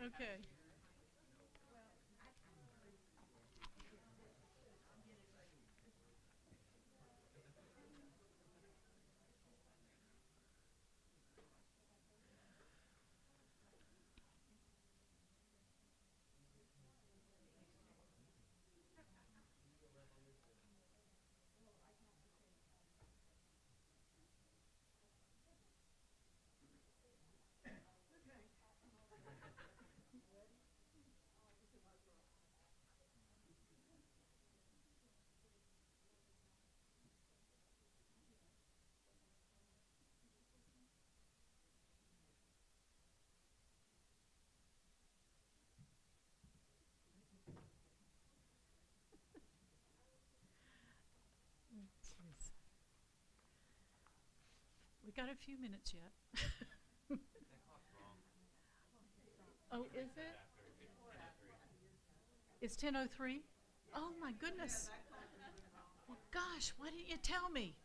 Okay. Jeez. We got a few minutes yet. Oh, is it? It's 10:03? Oh my goodness. Well, gosh, why didn't you tell me?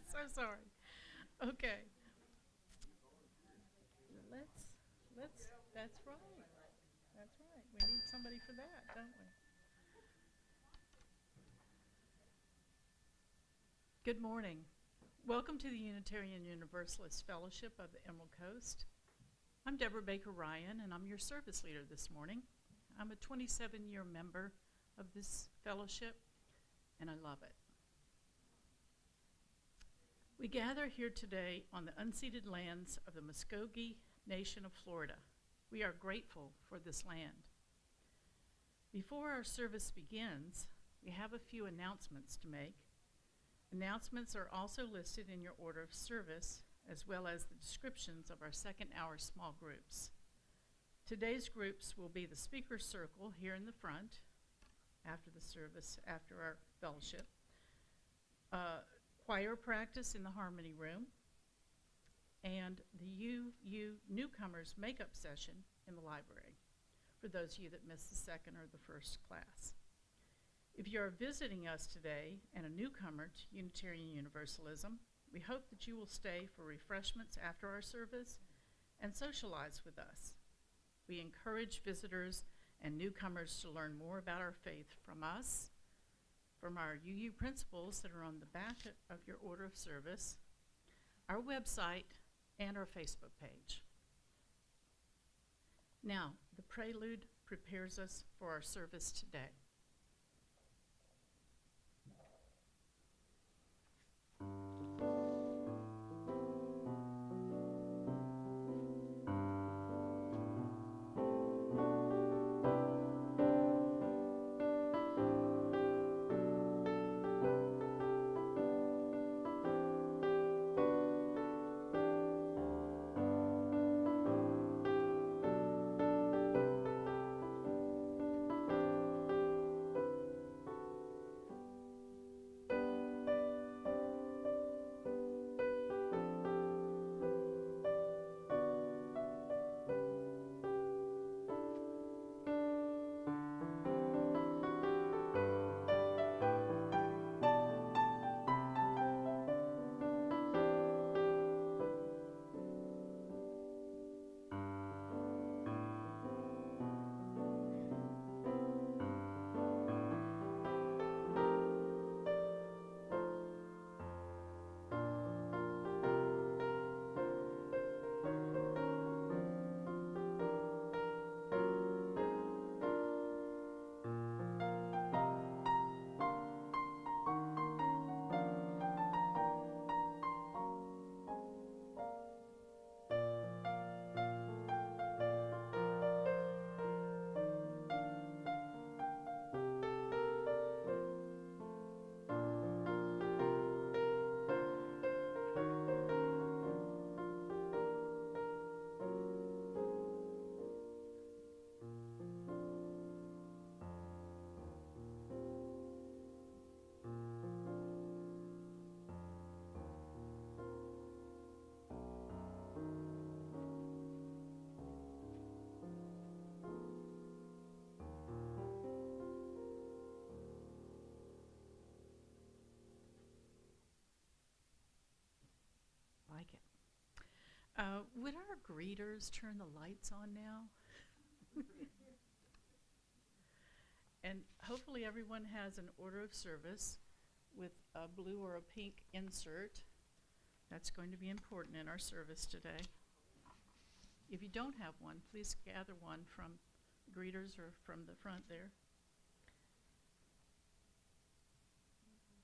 So sorry. Okay. Let's let's that's right. That's right. We need somebody for that, don't we? Good morning. Welcome to the Unitarian Universalist Fellowship of the Emerald Coast. I'm Deborah Baker Ryan, and I'm your service leader this morning. I'm a 27-year member of this fellowship, and I love it. We gather here today on the unceded lands of the Muskogee Nation of Florida. We are grateful for this land. Before our service begins, we have a few announcements to make. Announcements are also listed in your order of service, as well as the descriptions of our second hour small groups. Today's groups will be the speaker circle here in the front after the service, after our fellowship, choir practice in the harmony room, and the UU newcomers makeup session in the library for those of you that missed the second or the first class. If you are visiting us today and a newcomer to Unitarian Universalism, we hope that you will stay for refreshments after our service and socialize with us. We encourage visitors and newcomers to learn more about our faith from us, from our UU principles that are on the back of your order of service, our website, and our Facebook page. Now, the prelude prepares us for our service today. Like it. Would our greeters turn the lights on now? And hopefully everyone has an order of service with a blue or a pink insert. That's going to be important in our service today. If you don't have one, please gather one from greeters or from the front there.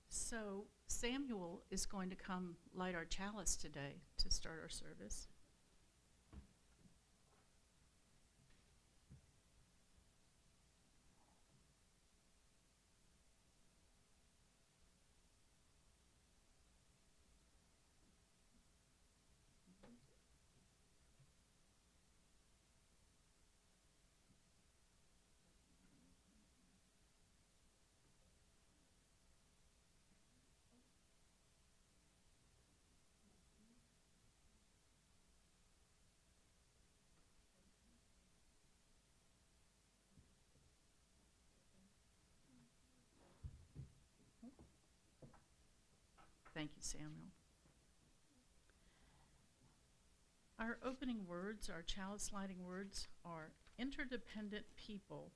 So Samuel is going to come light our chalice today to start our service. Thank you, Samuel. Our opening words, our chalice lighting words, are interdependent people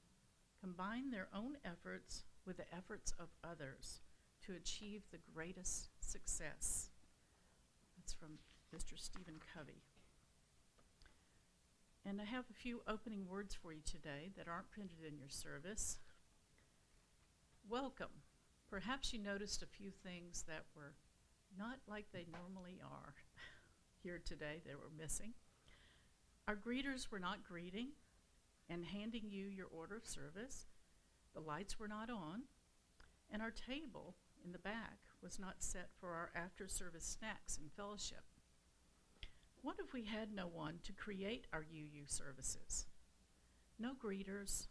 combine their own efforts with the efforts of others to achieve the greatest success. That's from Mr. Stephen Covey. And I have a few opening words for you today that aren't printed in your service. Welcome. Perhaps you noticed a few things that were not like they normally are here today. They were missing. Our greeters were not greeting and handing you your order of service. The lights were not on, and our table in the back was not set for our after-service snacks and fellowship. What if we had no one to create our UU services? No greeters,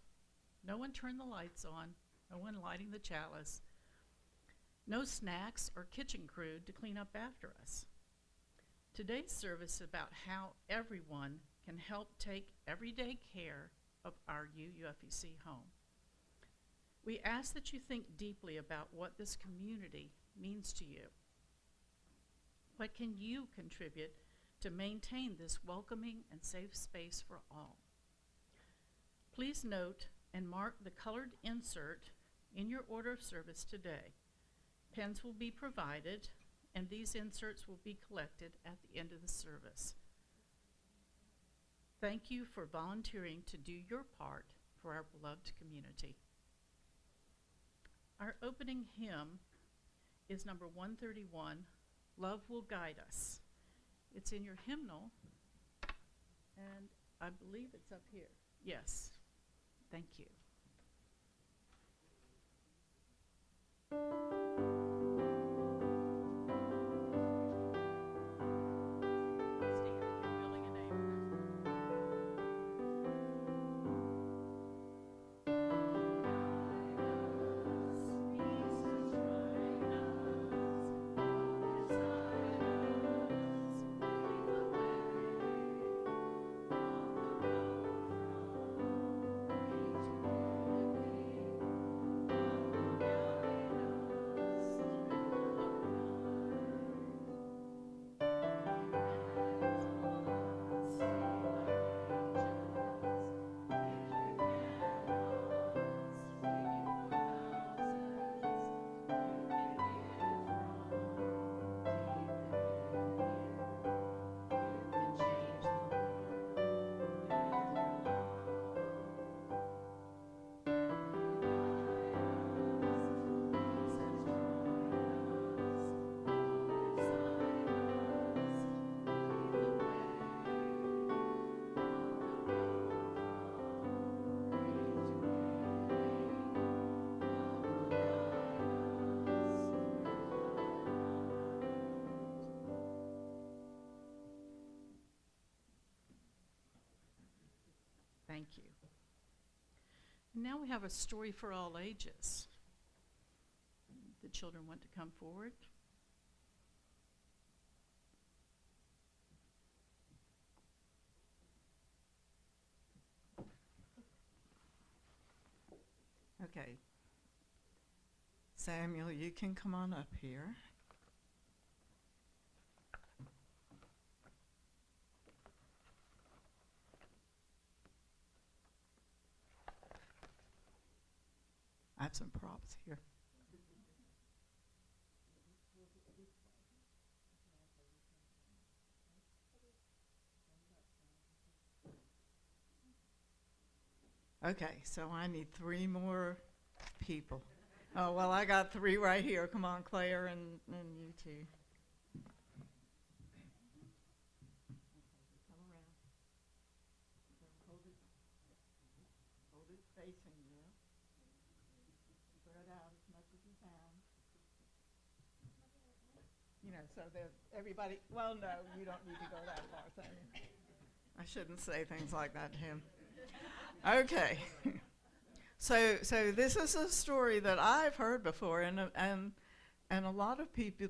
no one turned the lights on, no one lighting the chalice, no snacks or kitchen crew to clean up after us. Today's service is about how everyone can help take everyday care of our UUFEC home. We ask that you think deeply about what this community means to you. What can you contribute to maintain this welcoming and safe space for all? Please note and mark the colored insert in your order of service today. Pens will be provided, and these inserts will be collected at the end of the service. Thank you for volunteering to do your part for our beloved community. Our opening hymn is number 131, Love Will Guide Us. It's in your hymnal, and I believe it's up here. Yes, thank you. Thank you. Now we have a story for all ages. The children want to come forward. Okay. Samuel, you can come on up here. I have some props here. Okay, so I need 3 more people. Oh, well, I got 3 right here. Come on, Claire, and you two. Come around. Hold it facing you. Spread out as much as you can. You know, so that everybody, well, no, you don't need to go that far, Sonia. I shouldn't say things like that to him. Okay. So this is a story that I've heard before, and a lot of people,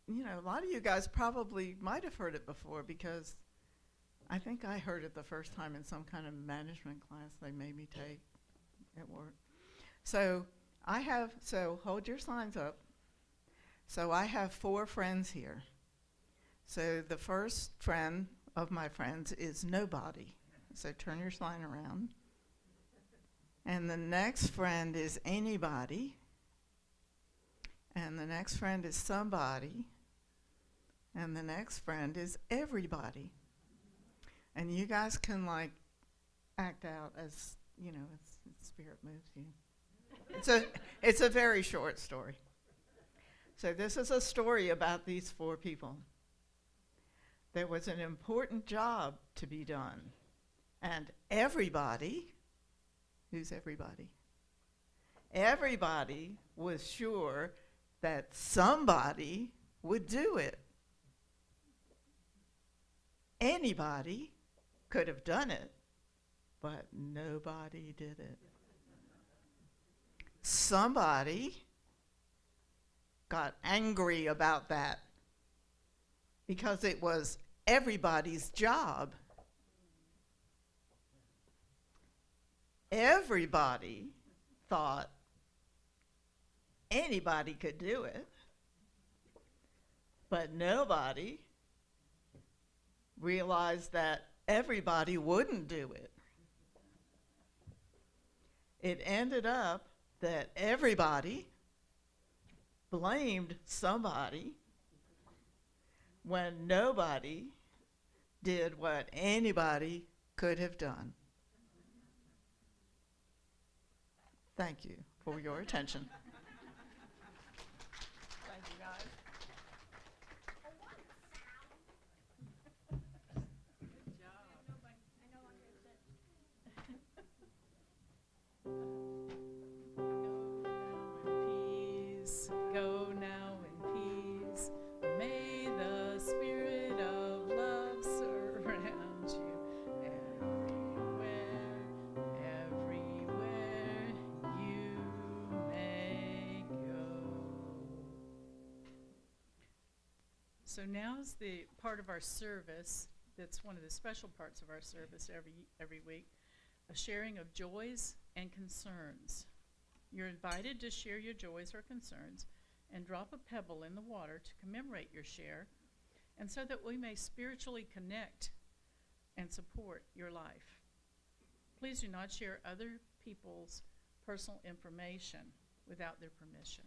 you know, a lot of you guys probably might have heard it before, because I think I heard it the first time in some kind of management class they made me take at work. So hold your signs up. So I have 4 friends here. So the first friend of my friends is nobody. So turn your sign around. And the next friend is anybody. And the next friend is somebody. And the next friend is everybody. And you guys can like act out as, you know, as spirit moves you. It's a very short story. So this is a story about these 4 people. There was an important job to be done. And everybody, who's everybody? Everybody was sure that somebody would do it. Anybody could have done it, but nobody did it. Somebody got angry about that because it was everybody's job. Everybody thought anybody could do it, but nobody realized that everybody wouldn't do it. It ended up that everybody blamed somebody when nobody did what anybody could have done. Thank you for your attention. Thank you, guys. Good job. Go now in peace. May the spirit of love surround you everywhere you may go. So now's the part of our service that's one of the special parts of our service every week, a sharing of joys and concerns. You're invited to share your joys or concerns and drop a pebble in the water to commemorate your share, and so that we may spiritually connect and support your life. Please do not share other people's personal information without their permission.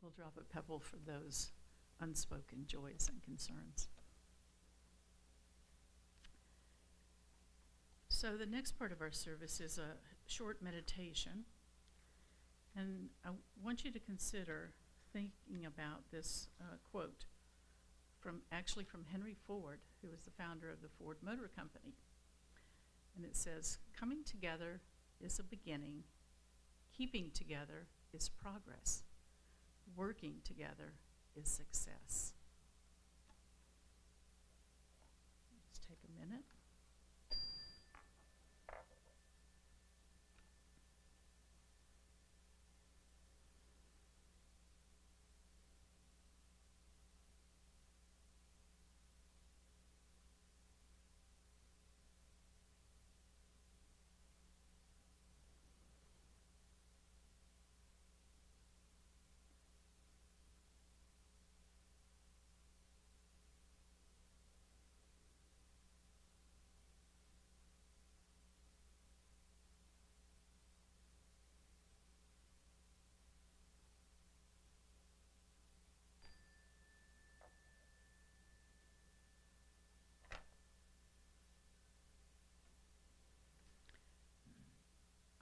we'll drop a pebble for those unspoken joys and concerns. So the next part of our service is a short meditation. And I want you to consider thinking about this quote from Henry Ford, who was the founder of the Ford Motor Company. And it says, "Coming together is a beginning. Keeping together is progress. Working together is success." Let's take a minute.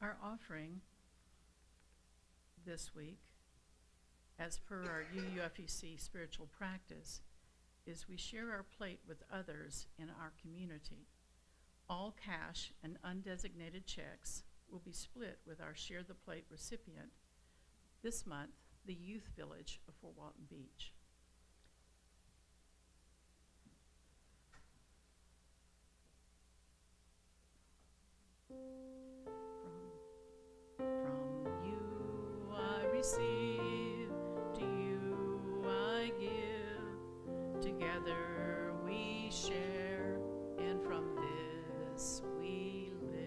Our offering this week, as per our UUFEC spiritual practice, is we share our plate with others in our community. All cash and undesignated checks will be split with our Share the Plate recipient, this month, the Youth Village of Fort Walton Beach. From you I receive, to you I give, together we share, and from this we live.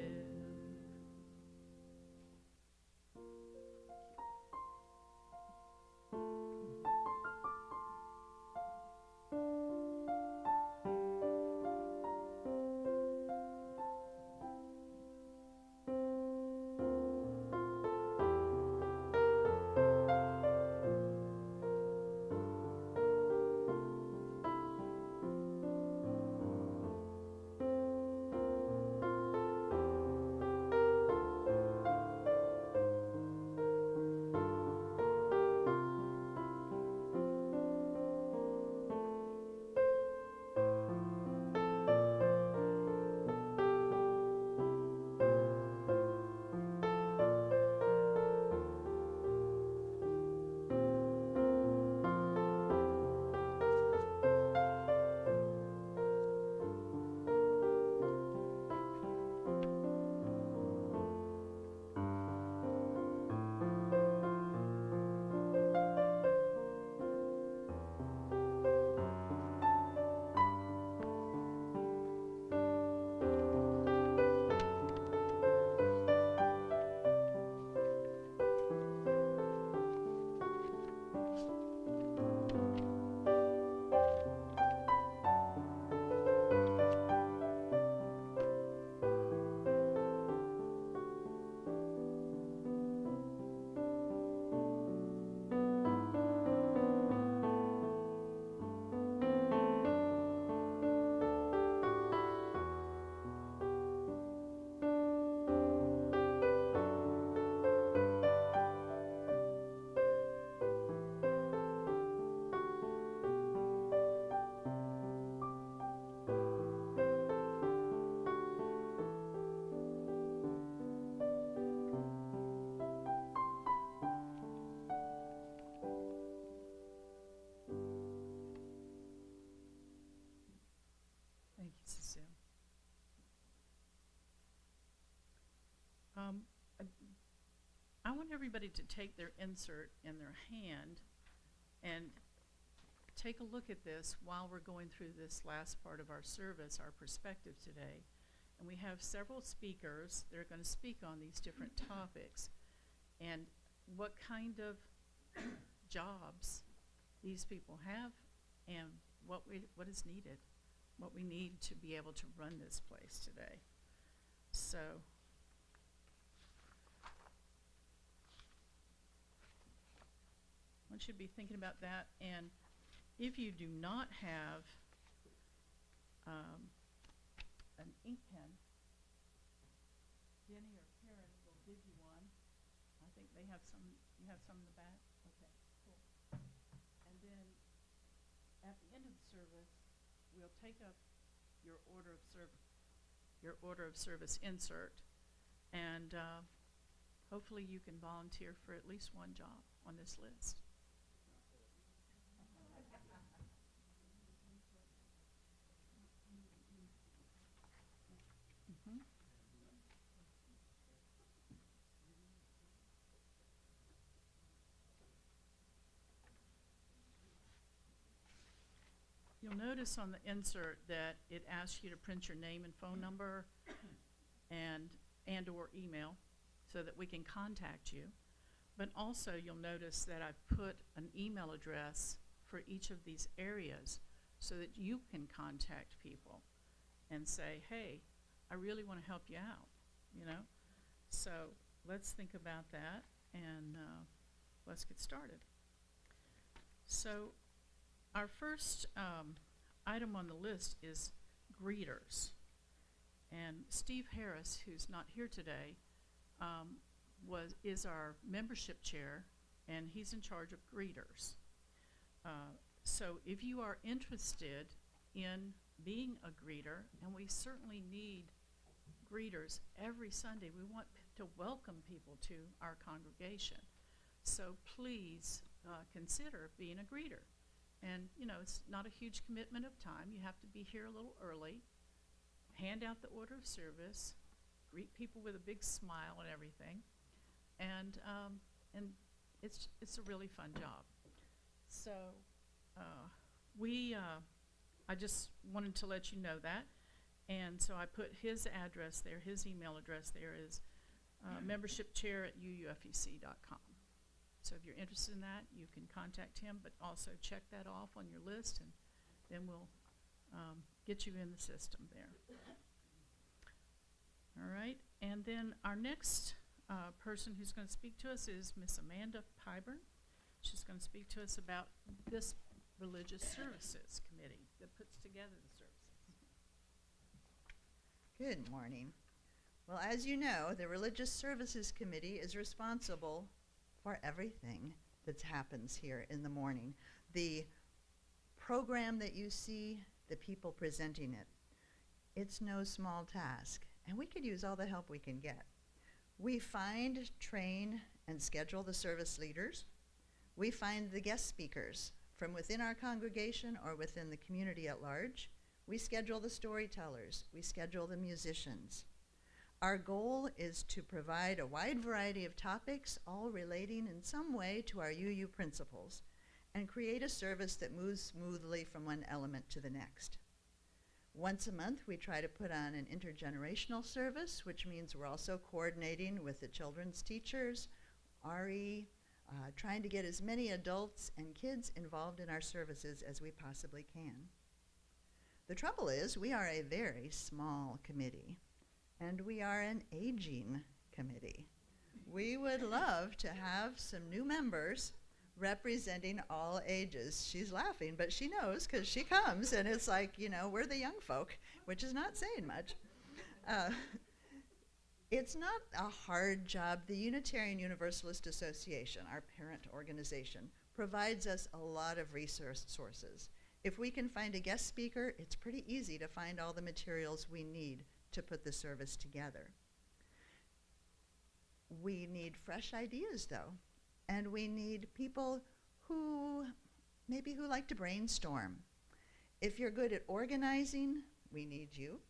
Thank you, Cecile. I want everybody to take their insert in their hand and take a look at this while we're going through this last part of our service, our perspective today. And we have several speakers that are going to speak on these different topics and what kind of jobs these people have and what is needed, what we need to be able to run this place today. So want you to be thinking about that. And if you do not have an ink pen, Jenny or Karen will give you one. I think they have some, you have some in the back? Okay, cool. And then at the end of the service, we'll take up your order of service insert, and hopefully you can volunteer for at least one job on this list. Mhm. You'll notice on the insert that it asks you to print your name and phone number and or email so that we can contact you. But also you'll notice that I've put an email address for each of these areas so that you can contact people and say, hey, I really want to help you out, you know? So let's think about that, and let's get started. So our first item on the list is greeters. And Steve Harris, who's not here today, is our membership chair, and he's in charge of greeters. So if you are interested in being a greeter, and we certainly need greeters every Sunday, we want to welcome people to our congregation. So please consider being a greeter. And, you know, it's not a huge commitment of time. You have to be here a little early, hand out the order of service, greet people with a big smile and everything. And it's a really fun job. So I just wanted to let you know that. And so I put his address there, his email address there is membershipchair@uufec.com. So if you're interested in that, you can contact him, but also check that off on your list, and then we'll get you in the system there. All right, and then our next person who's going to speak to us is Miss Amanda Pyburn. She's going to speak to us about this Religious Services Committee that puts together the services. Good morning. Well, as you know, the Religious Services Committee is responsible for everything that happens here in the morning. The program that you see, the people presenting it, it's no small task, and we could use all the help we can get. We find, train, and schedule the service leaders. We find the guest speakers from within our congregation or within the community at large. We schedule the storytellers. We schedule the musicians. Our goal is to provide a wide variety of topics, all relating in some way to our UU principles, and create a service that moves smoothly from one element to the next. Once a month, we try to put on an intergenerational service, which means we're also coordinating with the children's teachers, RE, trying to get as many adults and kids involved in our services as we possibly can. The trouble is, we are a very small committee, and we are an aging committee. We would love to have some new members representing all ages. She's laughing, but she knows because she comes, and it's like, you know, we're the young folk, which is not saying much. It's not a hard job. The Unitarian Universalist Association, our parent organization, provides us a lot of resource sources. If we can find a guest speaker, it's pretty easy to find all the materials we need to put the service together. We need fresh ideas, though, and we need people who like to brainstorm. If you're good at organizing, we need you.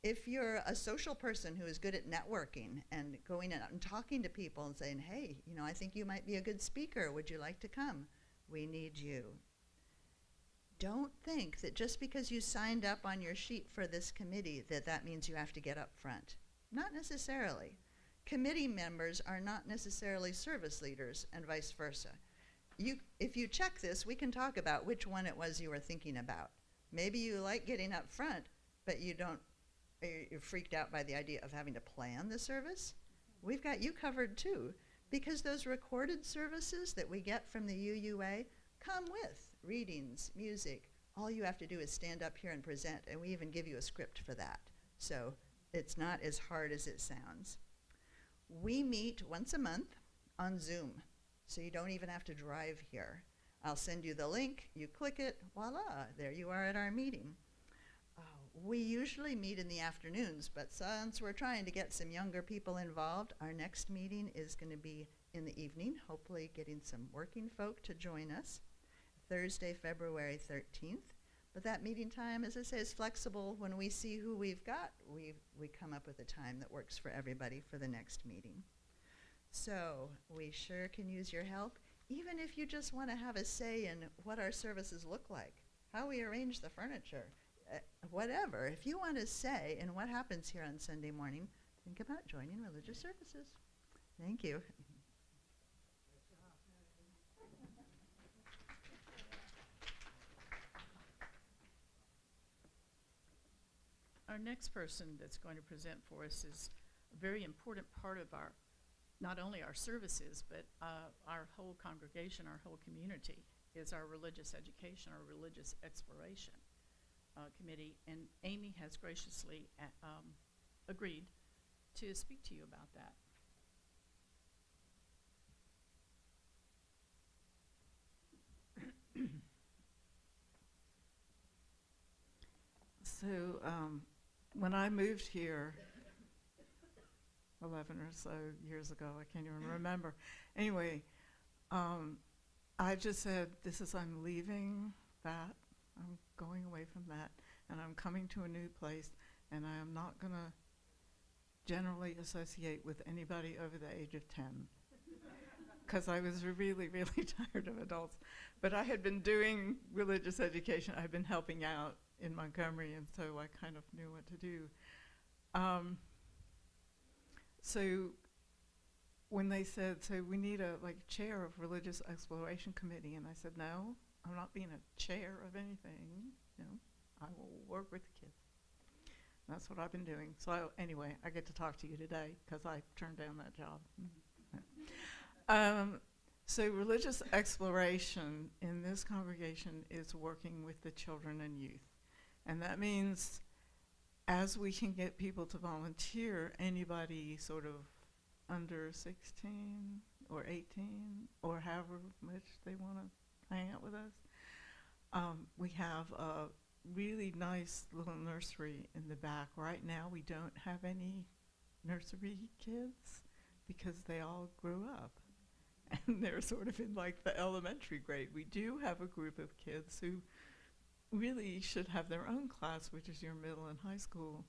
If you're a social person who is good at networking and going out and talking to people and saying, hey, you know, I think you might be a good speaker, would you like to come? We need you. Don't think that just because you signed up on your sheet for this committee that means you have to get up front. Not necessarily. Committee members are not necessarily service leaders and vice versa. If you check this, we can talk about which one it was you were thinking about. Maybe you like getting up front, but you're freaked out by the idea of having to plan the service. We've got you covered too. because those recorded services that we get from the UUA come with readings, music. All you have to do is stand up here and present, and we even give you a script for that. So it's not as hard as it sounds. We meet once a month on Zoom, so you don't even have to drive here. I'll send you the link, you click it, voila, there you are at our meeting. We usually meet in the afternoons, but since we're trying to get some younger people involved, our next meeting is going to be in the evening, hopefully getting some working folk to join us, Thursday, February 13th. But that meeting time, as I say, is flexible. When we see who we've got, we come up with a time that works for everybody for the next meeting. So we sure can use your help, even if you just want to have a say in what our services look like, how we arrange the furniture, whatever. If you want to say in what happens here on Sunday morning, think about joining religious services. Thank you. Our next person that's going to present for us is a very important part of our, not only our services, but our whole congregation, our whole community, is our religious education, our religious exploration committee. And Amy has graciously agreed to speak to you about that. So when I moved here 11 or so years ago, I can't even remember. Anyway, I just said, I'm leaving that. I'm going away from that, and I'm coming to a new place, and I am not going to generally associate with anybody over the age of 10. Because I was really, really tired of adults. But I had been doing religious education. I'd been helping out in Montgomery, and so I kind of knew what to do. So when they said, so we need a chair of religious exploration committee, and I said, no, I'm not being a chair of anything. You know, I will work with the kids. That's what I've been doing. So anyway, I get to talk to you today because I turned down that job. So religious exploration in this congregation is working with the children and youth. And that means as we can get people to volunteer, anybody sort of under 16 or 18 or however much they want to hang out with us. We have a really nice little nursery in the back. Right now we don't have any nursery kids because they all grew up. And they're sort of in like the elementary grade. We do have a group of kids who really should have their own class, which is your middle and high school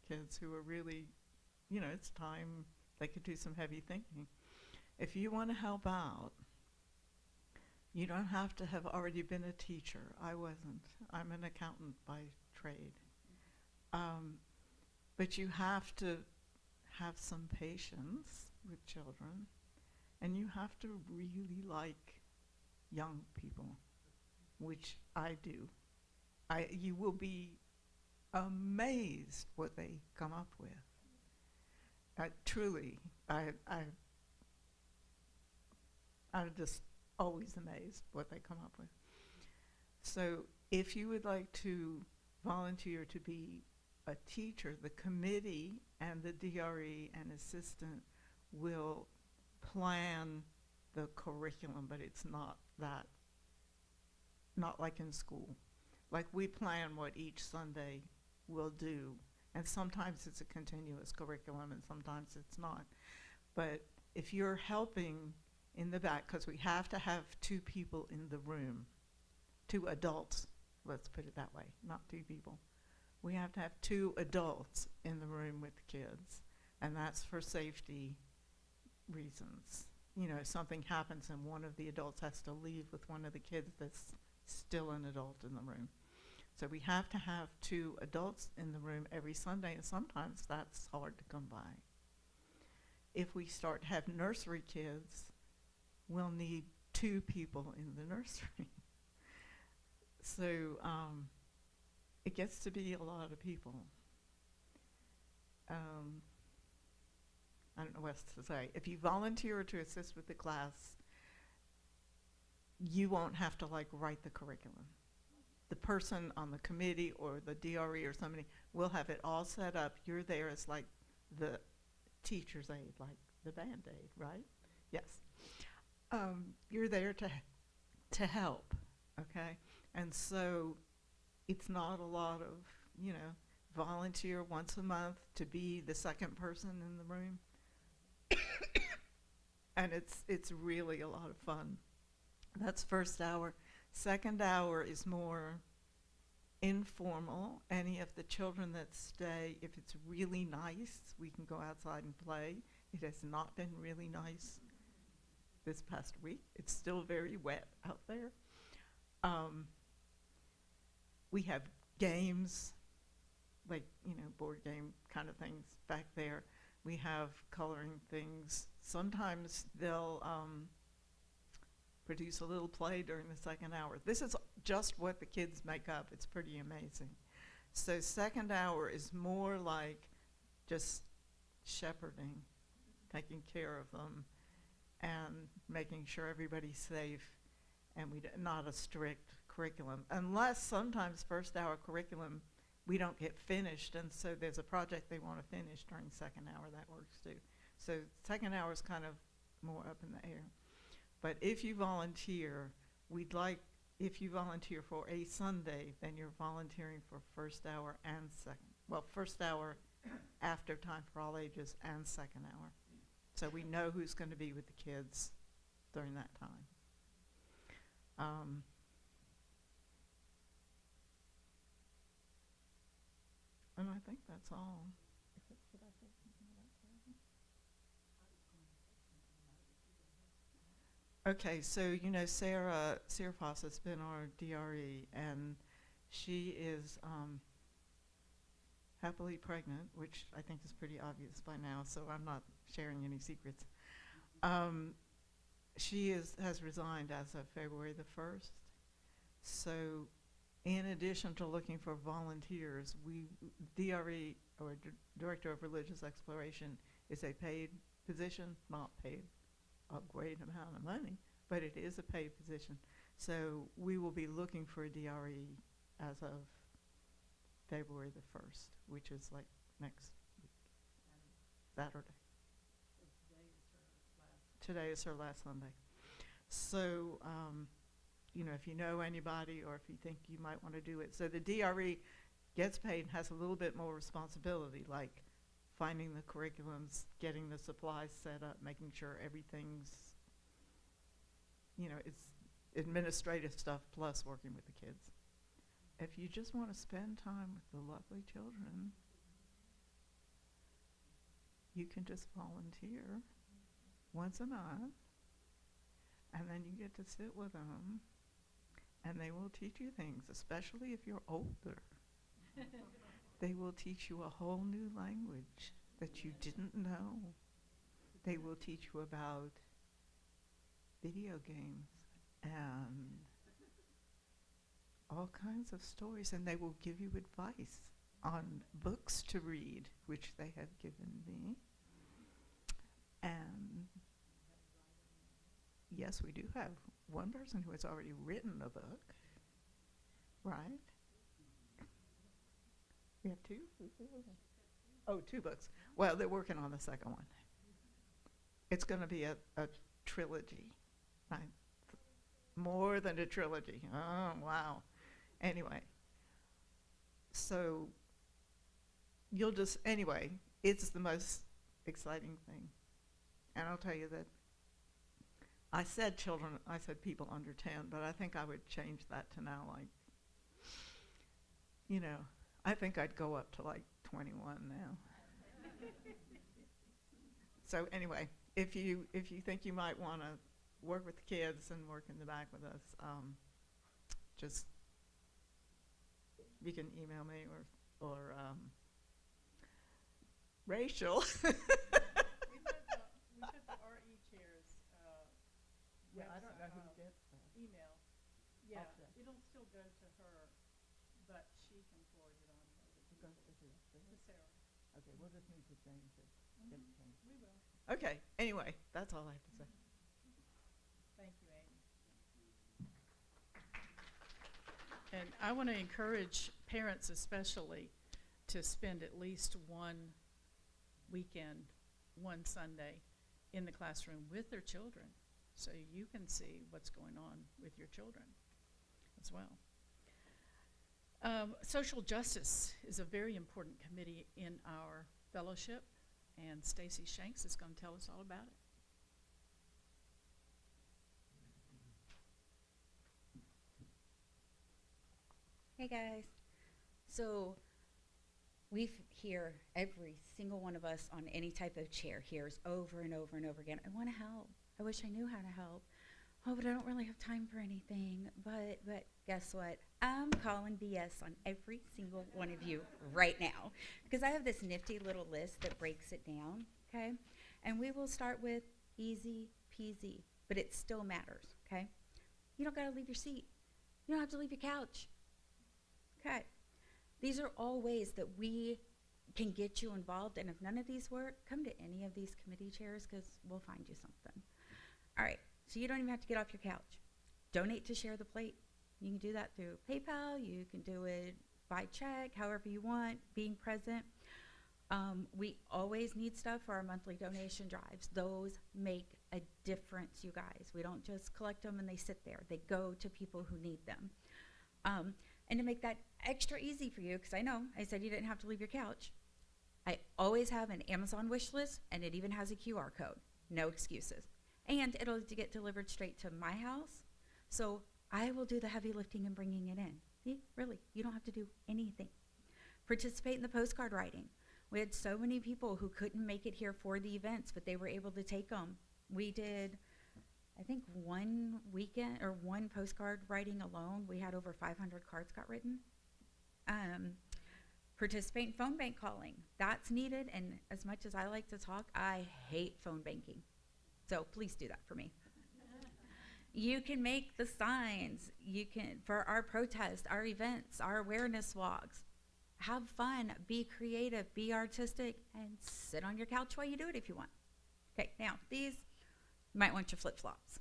kids who are really, you know, it's time they could do some heavy thinking. If you want to help out, you don't have to have already been a teacher. I wasn't. I'm an accountant by trade. But you have to have some patience with children, and you have to really like young people, which I do. You will be amazed what they come up with. Truly, I'm just always amazed what they come up with. So if you would like to volunteer to be a teacher, the committee and the DRE and assistant will plan the curriculum, but it's not like in school. Like we plan what each Sunday we'll do, and sometimes it's a continuous curriculum and sometimes it's not. But if you're helping in the back, because we have to have 2 people in the room, 2 adults, let's put it that way, not 2 people. We have to have 2 adults in the room with the kids, and that's for safety reasons. You know, if something happens and one of the adults has to leave with one of the kids that's still an adult in the room. So we have to have 2 adults in the room every Sunday, and sometimes that's hard to come by. If we start to have nursery kids, we'll need 2 people in the nursery. So it gets to be a lot of people. I I don't know what to say. If you volunteer to assist with the class, you won't have to like write the curriculum. The person on the committee or the DRE or somebody will have it all set up. You're there as like the teacher's aide, like the band aid, right? Yes. You're there to help, okay? And so it's not a lot of, you know, volunteer once a month to be the second person in the room. And it's really a lot of fun. That's first hour. Second hour is more informal. Any of the children that stay, if it's really nice, we can go outside and play. It has not been really nice this past week. It's still very wet out there. We have games, like, you know, board game kind of things back there. We have coloring things. Sometimes they'll produce a little play during the second hour. This is just what the kids make up. It's pretty amazing. So second hour is more like just shepherding, taking care of them, and making sure everybody's safe, and not a strict curriculum. Unless sometimes first hour curriculum we don't get finished, and so there's a project they want to finish during second hour, that works too. So second hour is kind of more up in the air. But if you volunteer, we'd like, if you volunteer for a Sunday, then you're volunteering for first hour and second. Well, first hour after time for all ages and second hour. So we know who's going to be with the kids during that time. And I think that's all. Should I say something about Sarah? Okay, so you know Sarah Foss has been our DRE, and she is happily pregnant, which I think is pretty obvious by now, so I'm not sharing any secrets. She has resigned as of February the 1st. So in addition to looking for volunteers, DRE, or Director of Religious Exploration, is a paid position, not paid a great amount of money, but it is a paid position. So we will be looking for a DRE as of February the 1st, which is like next week, Saturday. Today is her last Sunday. So, you know, if you know anybody or if you think you might want to do it. So the DRE gets paid and has a little bit more responsibility, like finding the curriculums, getting the supplies set up, making sure everything's, you know, it's administrative stuff plus working with the kids. If you just want to spend time with the lovely children, you can just volunteer once a month, and then you get to sit with them, and they will teach you things, especially if you're older. They will teach you a whole new language that you didn't know. They will teach you about video games and all kinds of stories, and they will give you advice on books to read, which they have given me. And yes, we do have one person who has already written a book, right? We have two? Oh, 2 books. Well, they're working on the second one. It's going to be a trilogy, right? More than a trilogy. Oh, wow. Anyway, so anyway, it's the most exciting thing. And I'll tell you that I said people under 10, but I think I would change that to now, like, you know, I think I'd go up to like 21 now. So anyway, if you think you might want to work with the kids and work in the back with us, just you can email me or Rachel. We put the RE chairs. Yeah, I don't know who gets that. Email. Yeah, Okay. it'll still go to her, but she can forward it on later. To Sarah? To Sarah. Okay, we'll just need to change it. Get it changed. We will. Okay, anyway, that's all I have to say. Thank you, Amy. And I want to encourage parents especially to spend at least one weekend, one Sunday in the classroom with their children so you can see what's going on with your children as well. Social justice is a very important committee in our fellowship, and Stacy Shanks is going to tell us all about it. Hey guys. So we hear, every single one of us on any type of chair hears over and over and over again, I want to help. I wish I knew how to help. Oh, but I don't really have time for anything. But guess what? I'm calling BS on every single one of you right now, because I have this nifty little list that breaks it down, okay? And we will start with easy peasy, but it still matters, okay? You don't got to leave your seat. You don't have to leave your couch. Okay. These are all ways that we can get you involved, and if none of these work, come to any of these committee chairs because we'll find you something. All right, so you don't even have to get off your couch. Donate to Share the Plate. You can do that through PayPal. You can do it by check, however you want, being present. We always need stuff for our monthly donation drives. Those make a difference, you guys. We don't just collect them and they sit there. They go to people who need them. And to make that extra easy for you, because I know I said you didn't have to leave your couch, I always have an Amazon wish list, and it even has a QR code. No excuses. And it'll get delivered straight to my house, so I will do the heavy lifting and bringing it in. See, really, you don't have to do anything. Participate in the postcard writing. We had so many people who couldn't make it here for the events, but they were able to take them. We did, I think, one weekend or one postcard writing alone, we had over 500 cards got written. Participate in phone bank calling. That's needed, and as much as I like to talk, I hate phone banking. So please do that for me. You can make the signs. You can, for our protests, our events, our awareness walks. Have fun, be creative, be artistic, and sit on your couch while you do it if you want. Okay, now these, you might want your flip-flops.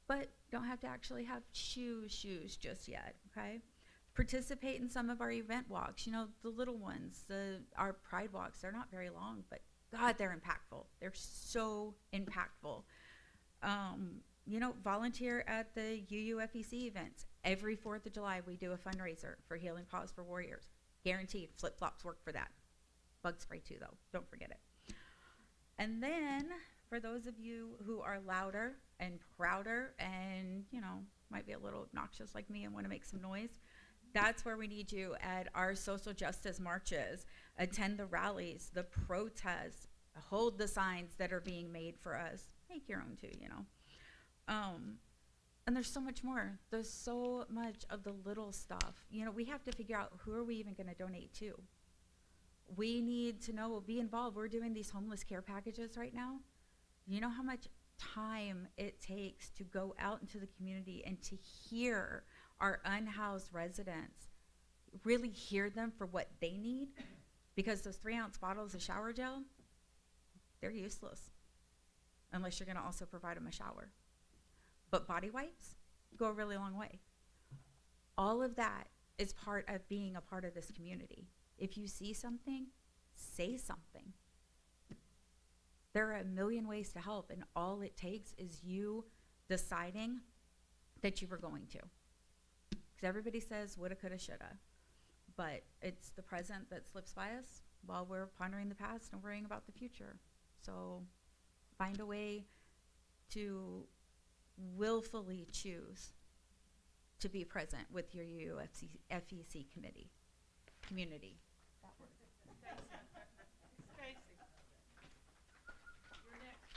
But don't have to actually have shoes just yet, okay? Participate in some of our event walks, you know, the little ones, our pride walks. They're not very long, but God, they're impactful. They're so impactful. You know, volunteer at the UUFEC events. Every 4th of July, we do a fundraiser for Healing Paws for Warriors. Guaranteed, flip-flops work for that. Bug spray too, though. Don't forget it. And then, for those of you who are louder and prouder and, you know, might be a little obnoxious like me and want to make some noise, that's where we need you at our social justice marches. Attend the rallies, the protests, hold the signs that are being made for us. Make your own too, you know. And there's so much more. There's so much of the little stuff. You know, we have to figure out, who are we even going to donate to? We need to know, be involved. We're doing these homeless care packages right now. You know how much time it takes to go out into the community and to hear our unhoused residents, really hear them for what they need, because those 3-ounce bottles of shower gel, they're useless unless you're going to also provide them a shower. But body wipes go a really long way. All of that is part of being a part of this community. If you see something, say something. There are a million ways to help, and all it takes is you deciding that you were going to. Because everybody says woulda, coulda, shoulda. But it's the present that slips by us while we're pondering the past and worrying about the future. So find a way to willfully choose to be present with your UUFEC community. That word. Stacy, you're next.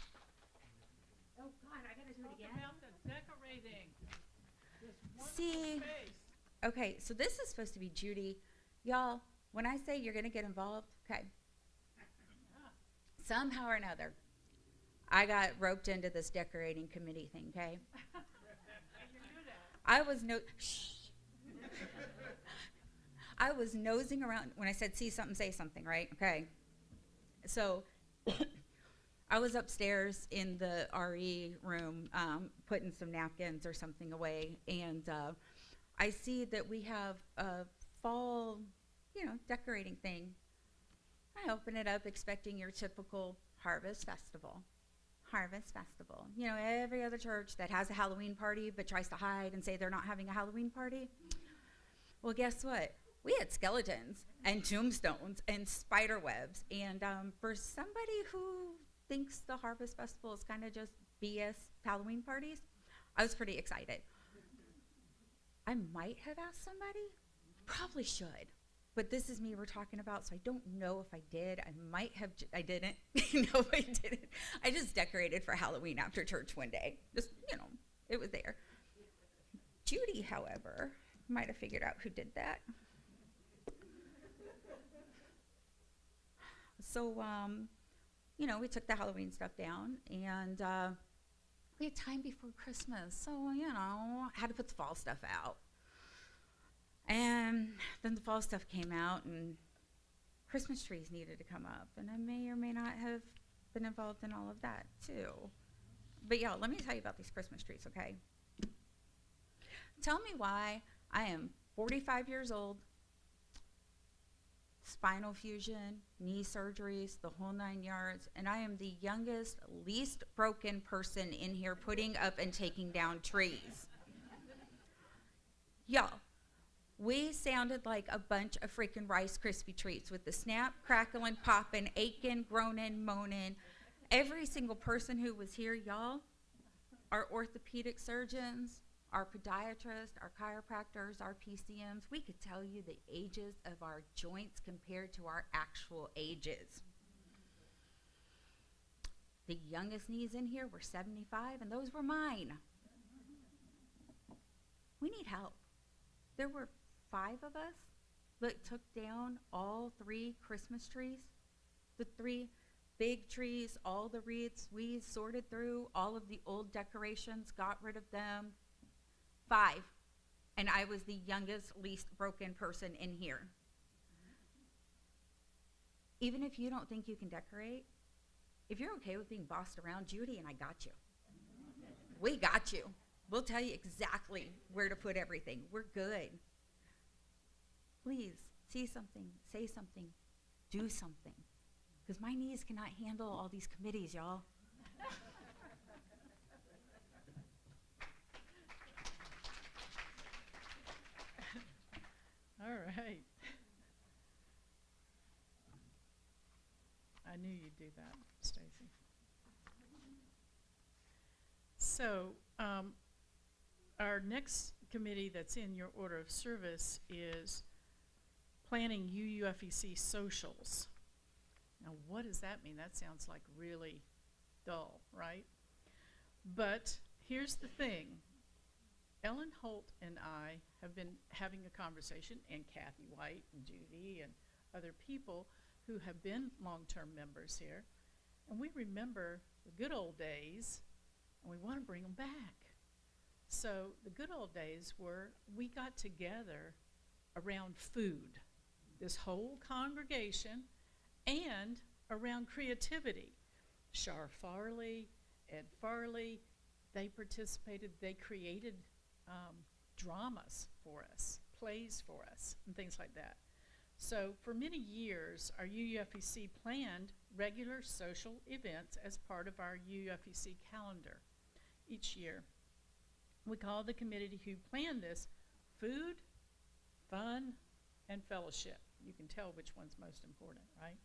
Oh God, I gotta do it Talk again. about the decorating. This wonderful See, space. okay, so this is supposed to be Judy. Y'all, when I say you're gonna get involved, okay, somehow or another, I got roped into this decorating committee thing, okay? I was nosing around when I said see something, say something, right? Okay. So I was upstairs in the RE room putting some napkins or something away, and I see that we have a fall, decorating thing. I open it up expecting your typical harvest festival. Every other church that has a Halloween party but tries to hide and say they're not having a Halloween party. Well, guess what? We had skeletons and tombstones and spider webs. And for somebody who thinks the Harvest Festival is kind of just BS Halloween parties, I was pretty excited. I might have asked somebody, probably should. But this is me we're talking about, so I don't know if I did. I didn't. No, I didn't. I just decorated for Halloween after church one day. Just, it was there. Judy, however, might have figured out who did that. So, we took the Halloween stuff down, and we had time before Christmas. So, had to put the fall stuff out. And then the fall stuff came out, and Christmas trees needed to come up. And I may or may not have been involved in all of that, too. But, let me tell you about these Christmas trees, okay? Tell me why I am 45 years old, spinal fusion, knee surgeries, the whole 9 yards, and I am the youngest, least broken person in here putting up and taking down trees. Y'all, we sounded like a bunch of freaking Rice Krispie treats with the snap, crackling, popping, aching, groaning, moaning. Every single person who was here, y'all, our orthopedic surgeons, our podiatrists, our chiropractors, our PCMs, we could tell you the ages of our joints compared to our actual ages. The youngest knees in here were 75, and those were mine. We need help. There were 5 of us that took down all 3 Christmas trees. The 3 big trees, all the wreaths, we sorted through all of the old decorations, got rid of them. 5. And I was the youngest, least broken person in here. Even if you don't think you can decorate, if you're okay with being bossed around, Judy and I got you. We got you. We'll tell you exactly where to put everything. We're good. Please, see something, say something, do something. Because my knees cannot handle all these committees, y'all. All right. I knew you'd do that, Stacy. So, our next committee that's in your order of service is planning UUFEC socials. Now, what does that mean? That sounds like really dull, right? But here's the thing. Ellen Holt and I have been having a conversation, and Kathy White and Judy and other people who have been long-term members here, and we remember the good old days, and we want to bring them back. So the good old days were we got together around food, this whole congregation, and around creativity. Shar Farley, Ed Farley, they participated, they created dramas for us, plays for us, and things like that. So for many years, our UUFEC planned regular social events as part of our UUFEC calendar each year. We call the committee who planned this food, fun, and fellowship. You can tell which one's most important, right?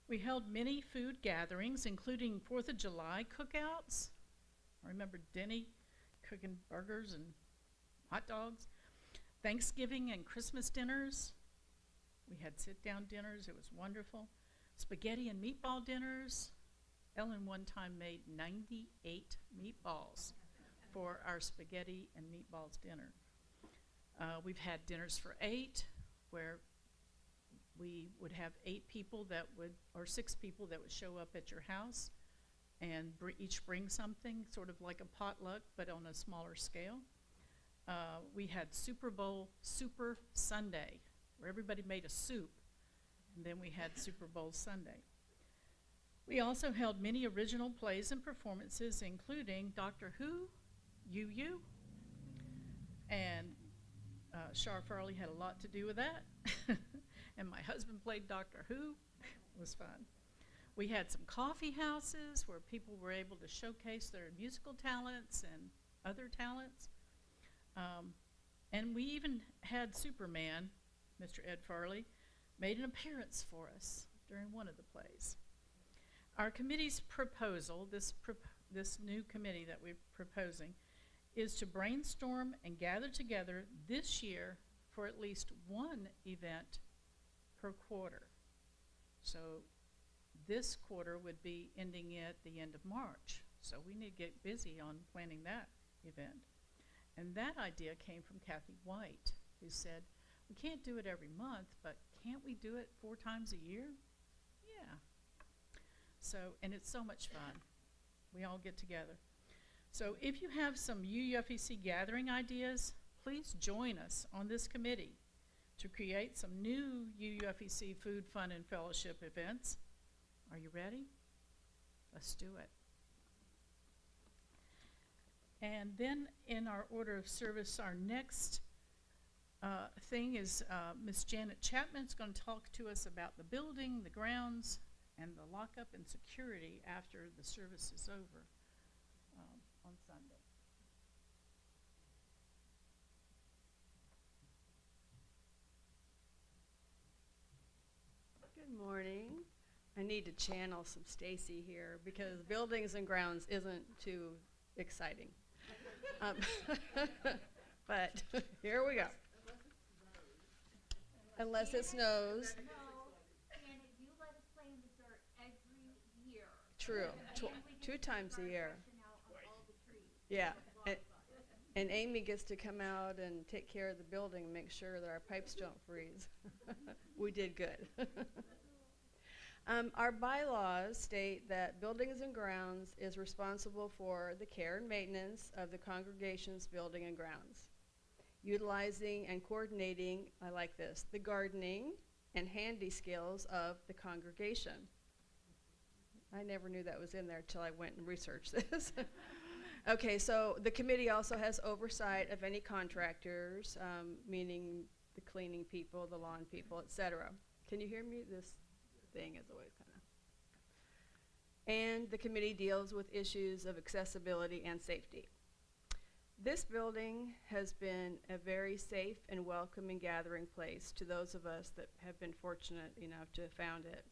We held many food gatherings, including 4th of July cookouts. I remember Denny cooking burgers and hot dogs. Thanksgiving and Christmas dinners. We had sit-down dinners. It was wonderful. Spaghetti and meatball dinners. Ellen one time made 98 meatballs for our spaghetti and meatballs dinner. We've had dinners for 8, where we would have 8 people that would, or 6 people that would show up at your house and each bring something, sort of like a potluck, but on a smaller scale. We had Super Bowl Super Sunday, where everybody made a soup, and then we had Super Bowl Sunday. We also held many original plays and performances, including Doctor Who, UU, and Char Farley had a lot to do with that. And my husband played Doctor Who. It was fun. We had some coffee houses where people were able to showcase their musical talents and other talents. And we even had Superman, Mr. Ed Farley, made an appearance for us during one of the plays. Our committee's proposal, this new committee that we're proposing, is to brainstorm and gather together this year for at least one event per quarter. So this quarter would be ending at the end of March. So we need to get busy on planning that event. And that idea came from Kathy White, who said, we can't do it every month, but can't we do it 4 times a year? Yeah. So, and it's so much fun. We all get together. So if you have some UUFEC gathering ideas, please join us on this committee to create some new UUFEC food, fun, and fellowship events. Are you ready? Let's do it. And then in our order of service, our next thing is Ms. Janet Chapman's going to talk to us about the building, the grounds, and the lockup and security after the service is over on Sunday. Good morning. I need to channel some Stacy here because buildings and grounds isn't too exciting. But here we go. Unless it snows. No, Janet, you let us play in the dirt every year. True. And we get 2 times a year. brushing out on all the trees. Yeah. And Amy gets to come out and take care of the building and make sure that our pipes don't freeze. We did good. Our bylaws state that Buildings and Grounds is responsible for the care and maintenance of the congregation's building and grounds, utilizing and coordinating, I like this, the gardening and handy skills of the congregation. I never knew that was in there till I went and researched this. Okay, so the committee also has oversight of any contractors, meaning the cleaning people, the lawn people, etc. Can you hear me? This thing is always kind of. And the committee deals with issues of accessibility and safety. This building has been a very safe and welcoming gathering place to those of us that have been fortunate enough to have found it.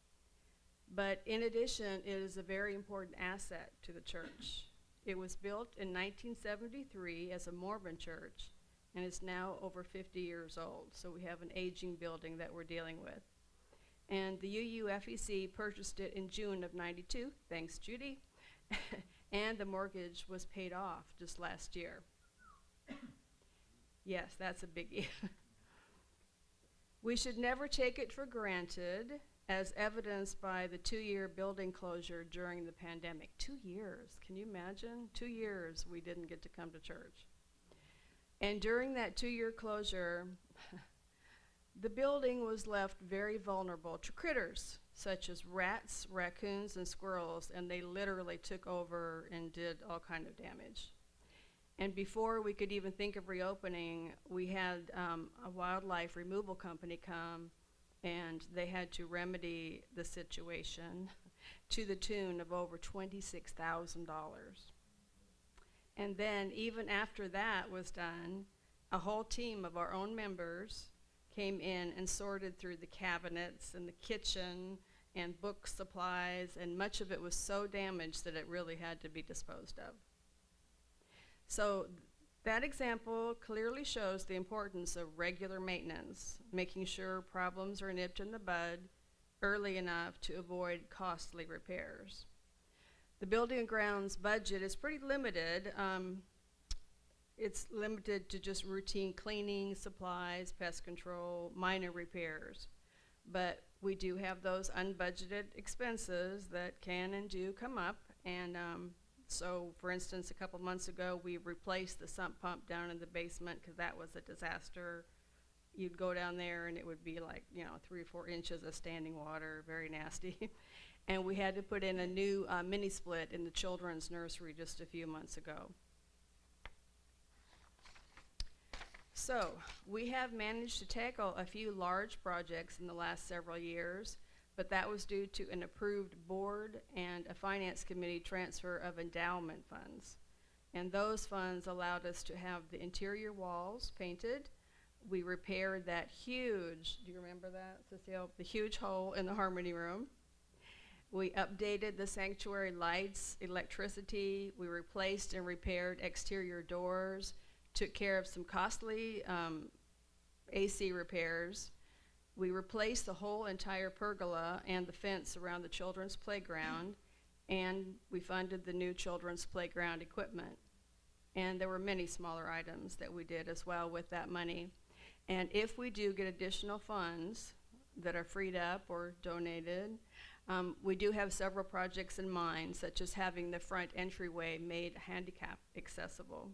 But in addition, it is a very important asset to the church. It was built in 1973 as a Mormon church and is now over 50 years old. So we have an aging building that we're dealing with. And the UUFEC purchased it in June of '92, thanks Judy, and the mortgage was paid off just last year. Yes, that's a biggie. We should never take it for granted, as evidenced by the 2-year building closure during the pandemic. 2 years, can you imagine? 2 years we didn't get to come to church. And during that 2-year closure, the building was left very vulnerable to critters, such as rats, raccoons, and squirrels, and they literally took over and did all kind of damage. And before we could even think of reopening, we had a wildlife removal company come, and they had to remedy the situation to the tune of over $26,000. And then even after that was done, a whole team of our own members came in and sorted through the cabinets and the kitchen and book supplies, and much of it was so damaged that it really had to be disposed of. So that example clearly shows the importance of regular maintenance, making sure problems are nipped in the bud early enough to avoid costly repairs. The building and grounds budget is pretty limited. It's limited to just routine cleaning, supplies, pest control, minor repairs. But we do have those unbudgeted expenses that can and do come up. And so, for instance, a couple months ago, we replaced the sump pump down in the basement because that was a disaster. You'd go down there and it would be like, 3 or 4 inches of standing water, very nasty. And we had to put in a new mini split in the children's nursery just a few months ago. So we have managed to tackle a few large projects in the last several years, but that was due to an approved board and a finance committee transfer of endowment funds. And those funds allowed us to have the interior walls painted. We repaired that huge, do you remember that, Cecile? The huge hole in the harmony room. We updated the sanctuary lights, electricity. We replaced and repaired exterior doors, took care of some costly AC repairs. We replaced the whole entire pergola and the fence around the children's playground, and we funded the new children's playground equipment. And there were many smaller items that we did as well with that money. And if we do get additional funds that are freed up or donated, we do have several projects in mind, such as having the front entryway made handicap accessible.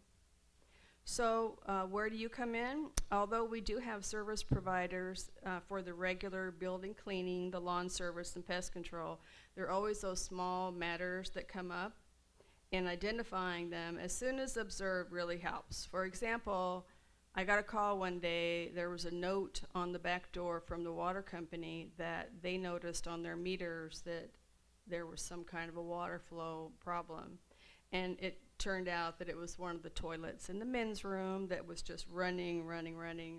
So where do you come in? Although we do have service providers for the regular building cleaning, the lawn service, and pest control, there are always those small matters that come up, and identifying them as soon as observed really helps. For example, I got a call one day, there was a note on the back door from the water company that they noticed on their meters that there was some kind of a water flow problem. And it turned out that it was one of the toilets in the men's room that was just running,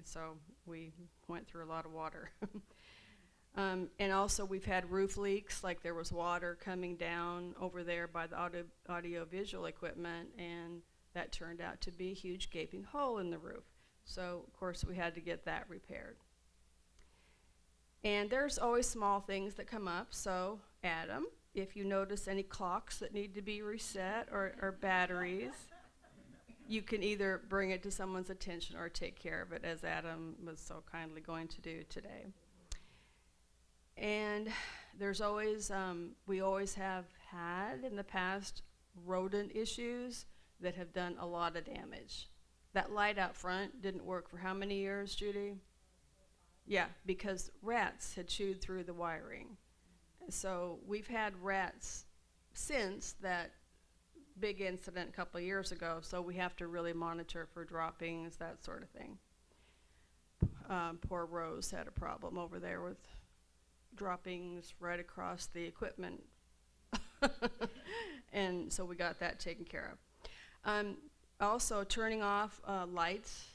so we went through a lot of water. And also we've had roof leaks, like there was water coming down over there by the audio-visual equipment, and that turned out to be a huge gaping hole in the roof. So, of course, we had to get that repaired. And there's always small things that come up. So, Adam, if you notice any clocks that need to be reset or batteries, you can either bring it to someone's attention or take care of it, as Adam was so kindly going to do today. And there's always, we always have had in the past rodent issues that have done a lot of damage. That light out front didn't work for how many years, Judy? Yeah, because rats had chewed through the wiring. So we've had rats since that big incident a couple of years ago, so we have to really monitor for droppings, that sort of thing. Poor Rose had a problem over there with droppings right across the equipment. And so we got that taken care of. Also turning off lights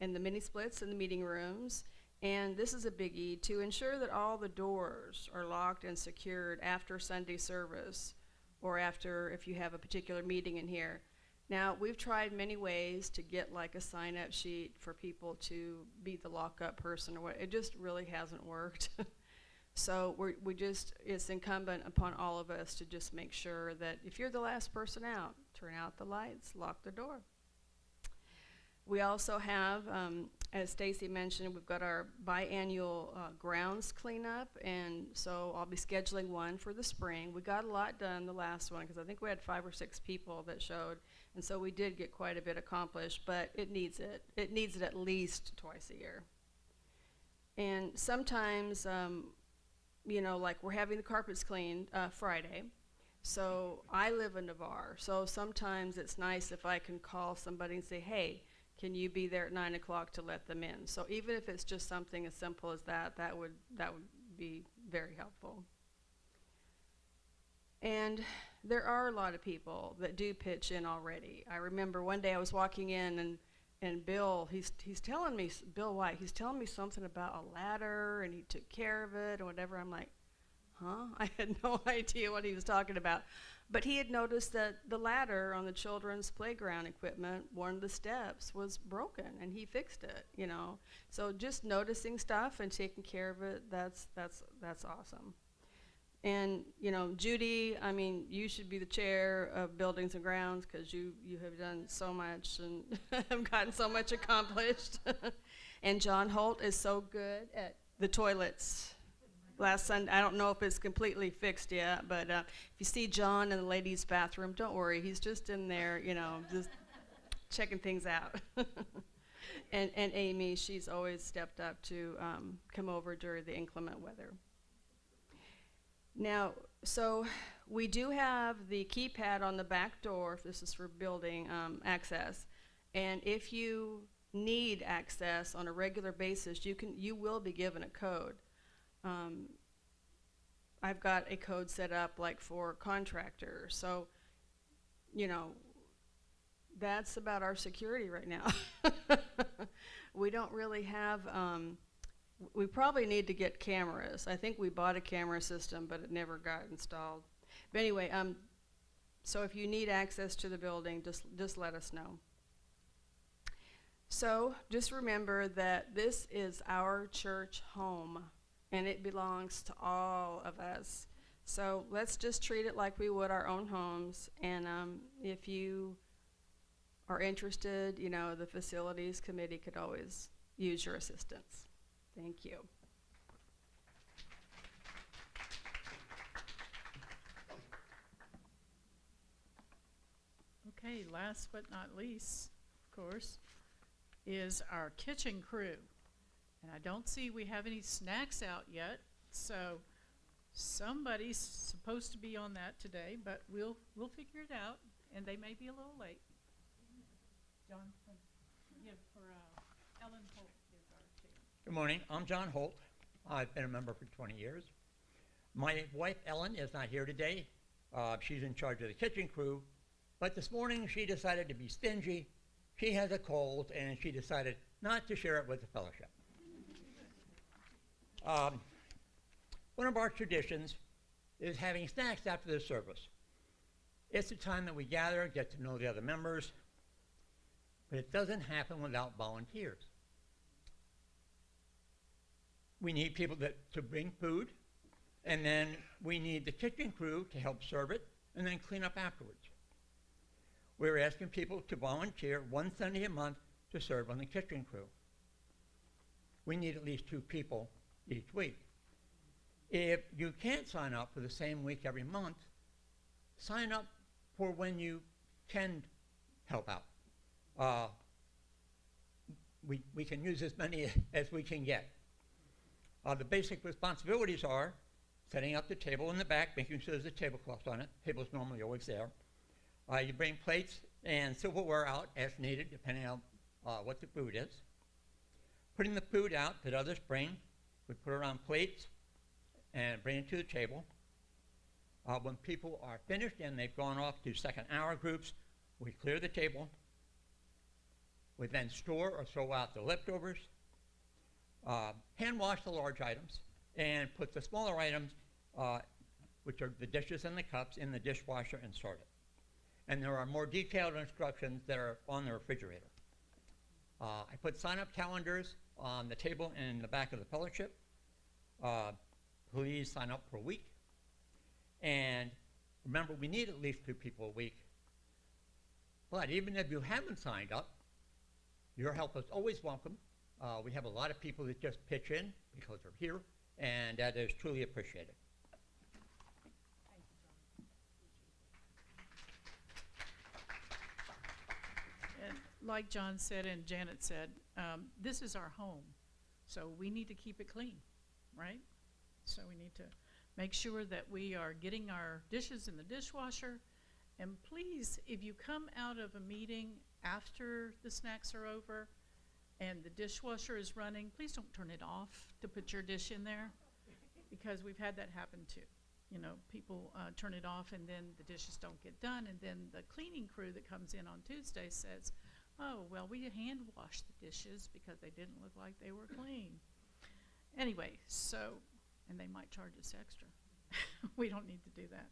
in the mini splits in the meeting rooms. And this is a biggie, to ensure that all the doors are locked and secured after Sunday service, or after if you have a particular meeting in here. Now, we've tried many ways to get like a sign-up sheet for people to be the lock-up person, or what. It just really hasn't worked. So it's incumbent upon all of us to just make sure that if you're the last person out, turn out the lights, lock the door. We also have, as Stacy mentioned, we've got our biannual grounds cleanup, and so I'll be scheduling one for the spring. We got a lot done the last one, because I think we had 5 or 6 people that showed, and so we did get quite a bit accomplished, but it needs it. It needs it at least twice a year. And sometimes, you know, like we're having the carpets cleaned Friday. So I live in Navarre, so sometimes it's nice if I can call somebody and say, hey, can you be there at 9 o'clock to let them in? So even if it's just something as simple as that, that would be very helpful. And there are a lot of people that do pitch in already. I remember one day I was walking in, and Bill, he's telling me, Bill White, he's telling me something about a ladder, and he took care of it, or whatever. I'm like, huh? I had no idea what he was talking about. But he had noticed that the ladder on the children's playground equipment, one of the steps was broken, and he fixed it, you know. So just noticing stuff and taking care of it, that's awesome. And, you know, Judy, I mean, you should be the chair of Buildings and Grounds, because you have done so much and have gotten so much accomplished. And John Holt is so good at the toilets. Last Sunday, I don't know if it's completely fixed yet, but if you see John in the ladies' bathroom, don't worry, he's just in there, you know, just checking things out. And Amy, she's always stepped up to come over during the inclement weather. Now, So we do have the keypad on the back door, if this is for building access. And if you need access on a regular basis, you will be given a code. I've got a code set up like for contractors. So, you know, that's about our security right now. We don't really have, we probably need to get cameras. I think we bought a camera system, but it never got installed. But anyway, so if you need access to the building, just let us know. So just remember that this is our church home, and it belongs to all of us. So let's just treat it like we would our own homes. And if you are interested, you know, the facilities committee could always use your assistance. Thank you. Okay, last but not least, of course, is our kitchen crew. And I don't see we have any snacks out yet, so somebody's supposed to be on that today, but we'll figure it out, and they may be a little late. John, give for Ellen Holt is our chair. Good morning. I'm John Holt. I've been a member for 20 years. My wife, Ellen, is not here today. She's in charge of the kitchen crew. But this morning, she decided to be stingy. She has a cold, and she decided not to share it with the fellowship. One of our traditions is having snacks after the service. It's the time that we gather, get to know the other members, but it doesn't happen without volunteers. We need people to bring food, and then we need the kitchen crew to help serve it, and then clean up afterwards. We're asking people to volunteer one Sunday a month to serve on the kitchen crew. We need at least 2 people each week. If you can't sign up for the same week every month, sign up for when you can help out. We can use as many as we can get. The basic responsibilities are setting up the table in the back, making sure there's a tablecloth on it. Table's normally always there. You bring plates and silverware out as needed, depending on what the food is. Putting the food out that others bring, we put it on plates and bring it to the table. When people are finished and they've gone off to second hour groups, we clear the table. We then store or throw out the leftovers, hand wash the large items, and put the smaller items, which are the dishes and the cups, in the dishwasher and sort it. And there are more detailed instructions that are on the refrigerator. I put sign-up calendars on the table in the back of the fellowship. Please sign up for a week. And remember, we need at least 2 people a week. But even if you haven't signed up, your help is always welcome. We have a lot of people that just pitch in because they're here, and that is truly appreciated. And like John said and Janet said, this is our home, so we need to keep it clean, right? So we need to make sure that we are getting our dishes in the dishwasher. And please, if you come out of a meeting after the snacks are over and the dishwasher is running, please don't turn it off to put your dish in there, because we've had that happen too. You know, people turn it off and then the dishes don't get done, and then the cleaning crew that comes in on Tuesday says, oh, well, we hand washed the dishes because they didn't look like they were clean. Anyway, so, and they might charge us extra. We don't need to do that.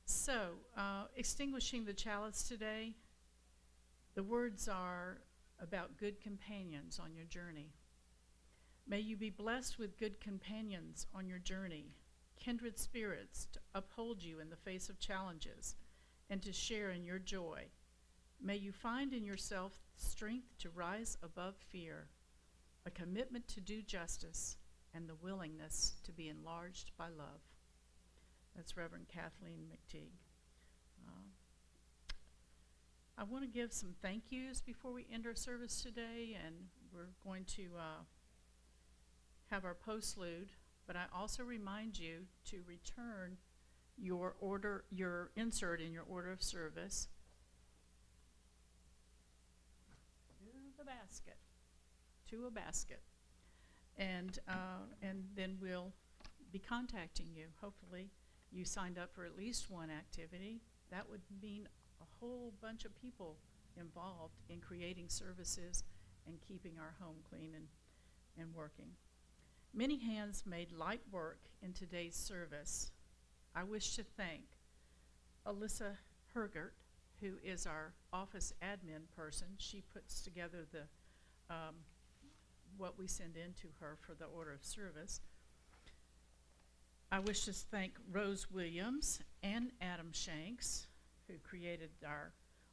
So, extinguishing the chalice today, the words are about good companions on your journey. May you be blessed with good companions on your journey, kindred spirits to uphold you in the face of challenges and to share in your joy. May you find in yourself strength to rise above fear, a commitment to do justice, and the willingness to be enlarged by love. That's Reverend Kathleen McTeague. I want to give some thank yous before we end our service today, and we're going to have our postlude, but I also remind you to return your insert in your order of service to a basket. And then we'll be contacting you. Hopefully you signed up for at least one activity. That would mean a whole bunch of people involved in creating services and keeping our home clean and working. Many hands made light work in today's service. I wish to thank Alyssa Hergert, who is our office admin person. She puts together the what we send in to her for the order of service. I wish to thank Rose Williams and Adam Shanks, who created our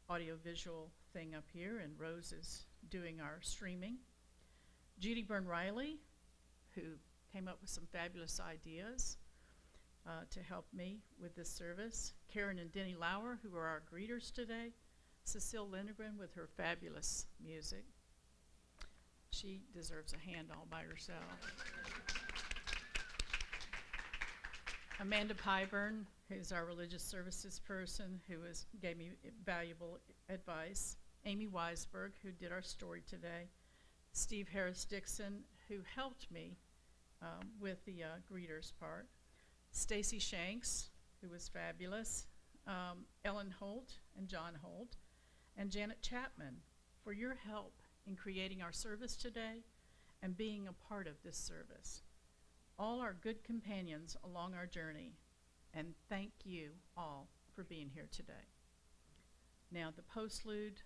audiovisual thing up here, and Rose is doing our streaming. Judy Byrne Riley, who came up with some fabulous ideas to help me with this service. Karen and Denny Lauer, who are our greeters today. Cecile Lindgren with her fabulous music. She deserves a hand all by herself. Amanda Pyburn, who's our religious services person, who gave me valuable advice. Amy Weisberg, who did our story today. Steve Harris-Dixon, who helped me with the greeters part. Stacy Shanks, who was fabulous. Ellen Holt and John Holt. And Janet Chapman, for your help in creating our service today and being a part of this service. All our good companions along our journey, and thank you all for being here today. Now, the postlude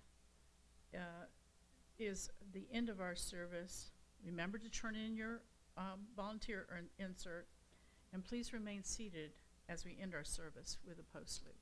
is the end of our service. Remember to turn in your volunteer insert, and please remain seated as we end our service with a postlude.